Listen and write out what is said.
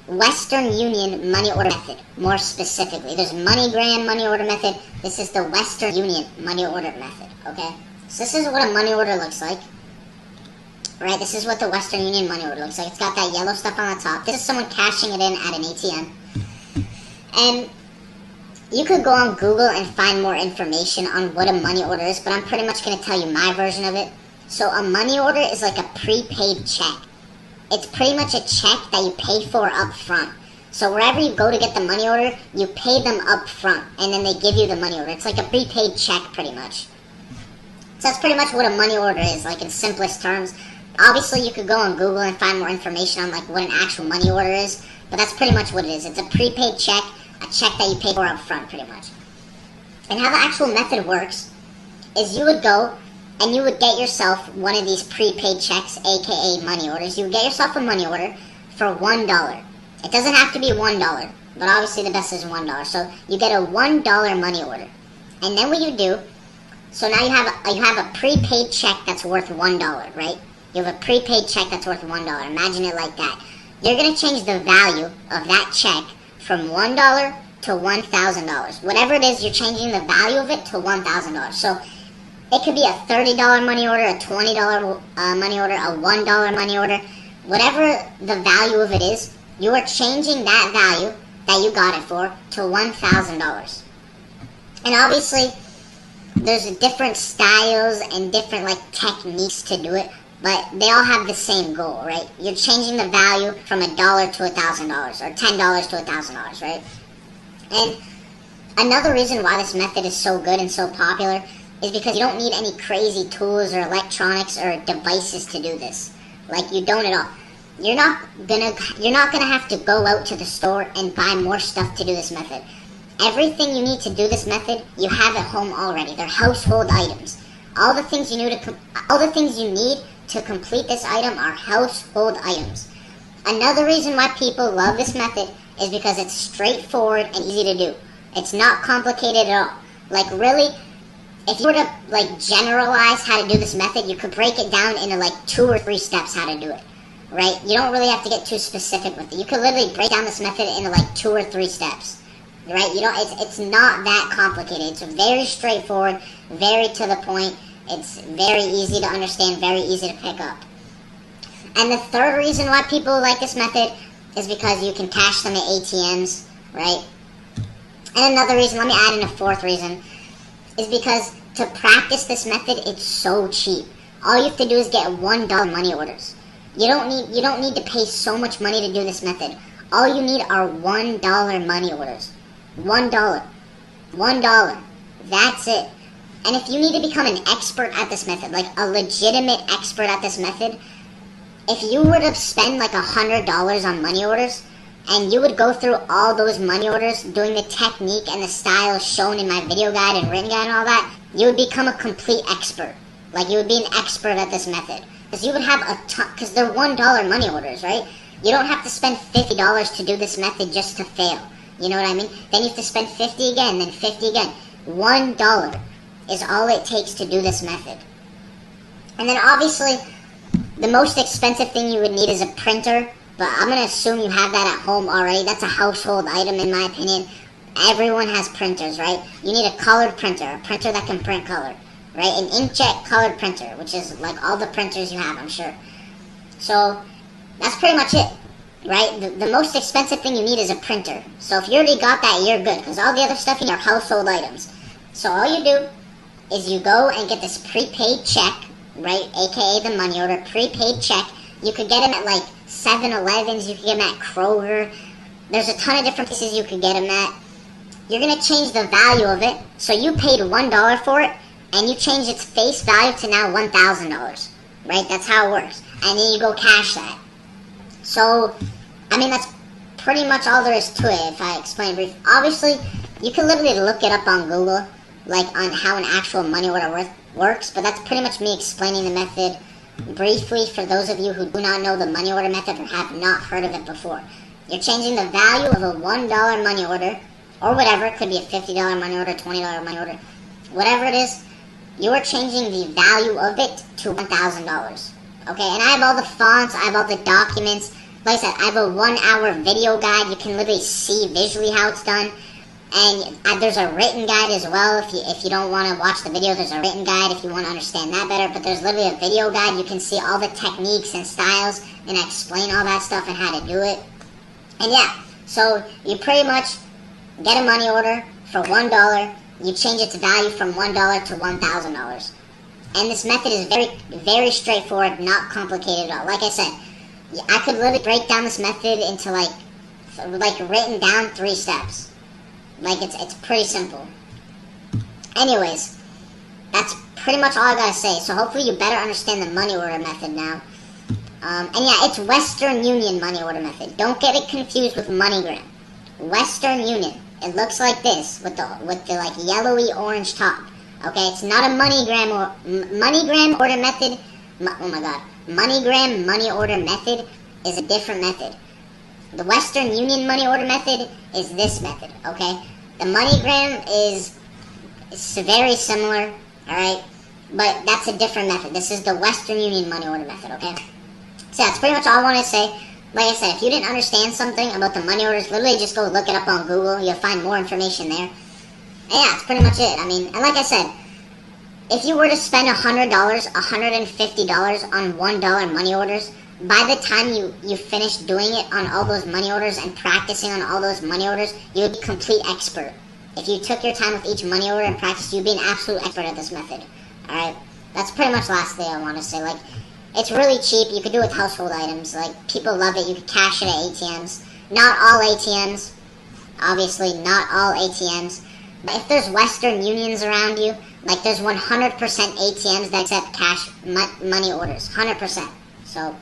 Western Union money order method, more specifically. There's MoneyGram money order method. This is the Western Union money order method, okay? So this is what a money order looks like, right? This is what the Western Union money order looks like. It's got that yellow stuff on the top. This is someone cashing it in at an ATM. And you could go on Google and find more information on what a money order is, but I'm pretty much going to tell you my version of it. So a money order is like a prepaid check. It's pretty much a check that you pay for up front. So wherever you go to get the money order, you pay them up front, and then they give you the money order. It's like a prepaid check, pretty much. So that's pretty much what a money order is, like in simplest terms. Obviously, you could go on Google and find more information on like what an actual money order is, but that's pretty much what it is. It's a prepaid check, a check that you pay for up front, pretty much. And how the actual method works is you would go and you would get yourself one of these prepaid checks, aka money orders. You would get yourself a money order for $1. It doesn't have to be $1, but obviously the best is $1. So you get a $1 money order. And then what you do, so now you have a prepaid check that's worth $1, right? You have a prepaid check that's worth $1. Imagine it like that. You're going to change the value of that check from $1 to $1,000. Whatever it is, you're changing the value of it to $1,000. So it could be a $30 money order, a $20 money order, a $1 money order. Whatever the value of it is, you are changing that value that you got it for to $1,000. And obviously, there's different styles and different like techniques to do it, but they all have the same goal, right? You're changing the value from $1 to $1,000 or $10 to $1,000, right? And another reason why this method is so good and so popular is because you don't need any crazy tools or electronics or devices to do this. Like, you don't at all. You're not gonna have to go out to the store and buy more stuff to do this method. Everything you need to do this method, you have at home already. They're household items. All the things you need to complete this item are household items. Another reason why people love this method is because it's straightforward and easy to do. It's not complicated at all. Like, really, if you were to like generalize how to do this method, you could break it down into like 2 or 3 steps how to do it, right? You don't really have to get too specific with it. You could literally break down this method into like 2 or 3 steps, right? It's not that complicated. It's very straightforward, very to the point. It's very easy to understand, very easy to pick up. And the third reason why people like this method is because you can cash them at ATMs, right? And another reason, let me add in a fourth reason, is because to practice this method, it's so cheap. All you have to do is get $1 money orders. You don't need to pay so much money to do this method. All you need are $1 money orders. $1. That's it. And if you need to become an expert at this method, like a legitimate expert at this method, if you were to spend like $100 on money orders, and you would go through all those money orders, doing the technique and the style shown in my video guide and written guide and all that, you would become a complete expert. Like, you would be an expert at this method. Because you would have a ton, because they're $1 money orders, right? You don't have to spend $50 to do this method just to fail. You know what I mean? Then you have to spend $50 again, then $50 again. $1 is all it takes to do this method. And then obviously, the most expensive thing you would need is a printer. But I'm going to assume you have that at home already. That's a household item in my opinion. Everyone has printers, right? You need a colored printer, a printer that can print color, right? An inkjet colored printer, which is like all the printers you have, I'm sure. So that's pretty much it, right? The most expensive thing you need is a printer. So if you already got that, you're good, because all the other stuff you need are household items. So all you do is you go and get this prepaid check, right? AKA the money order, prepaid check. You could get them at like 7-Elevens, you could get them at Kroger. There's a ton of different places you could get them at. You're going to change the value of it. So you paid $1 for it, and you change its face value to now $1,000, right? That's how it works. And then you go cash that. So, I mean, that's pretty much all there is to it, if I explain brief. Obviously, you can literally look it up on Google, like on how an actual money order works, but that's pretty much me explaining the method briefly for those of you who do not know the money order method or have not heard of it before. You're changing the value of a $1 money order, or whatever. It could be a $50 money order, $20 money order, whatever it is. You are changing the value of it to $1,000. Okay, and I have all the fonts, I have all the documents. like I said, I have a 1-hour video guide. You can literally see visually how it's done. And there's a written guide as well. If you don't want to watch the video, there's a written guide if you want to understand that better. But there's literally a video guide. You can see all the techniques and styles, and I explain all that stuff and how to do it. And yeah, so you pretty much get a money order for $1. You change its value from $1 to $1,000. And this method is very, very straightforward, not complicated at all. Like I said, I could literally break down this method into like written down 3 steps. Like it's pretty simple. Anyways, that's pretty much all I gotta say. So hopefully you better understand the money order method now. And yeah, it's Western Union money order method. Don't get it confused with MoneyGram. Western Union. It looks like this with the like yellowy orange top. Okay, it's not a MoneyGram order method. Oh my god, MoneyGram money order method is a different method. The Western Union money order method is this method. Okay, the MoneyGram is very similar. All right, but that's a different method. This is the Western Union money order method. Okay, so that's pretty much all I want to say. Like I said, if you didn't understand something about the money orders, literally just go look it up on Google. You'll find more information there. And yeah, that's pretty much it. I mean, and like I said, if you were to spend $100, $150 on $1 money orders, by the time you finish doing it on all those money orders and practicing on all those money orders, you would be a complete expert. If you took your time with each money order and practiced, you'd be an absolute expert at this method. Alright? That's pretty much the last thing I want to say. Like, it's really cheap. You could do it with household items. Like, people love it. You could cash it at ATMs. Not all ATMs. Obviously, not all ATMs. But if there's Western Unions around you, like there's 100% ATMs that accept cash money orders. 100%. So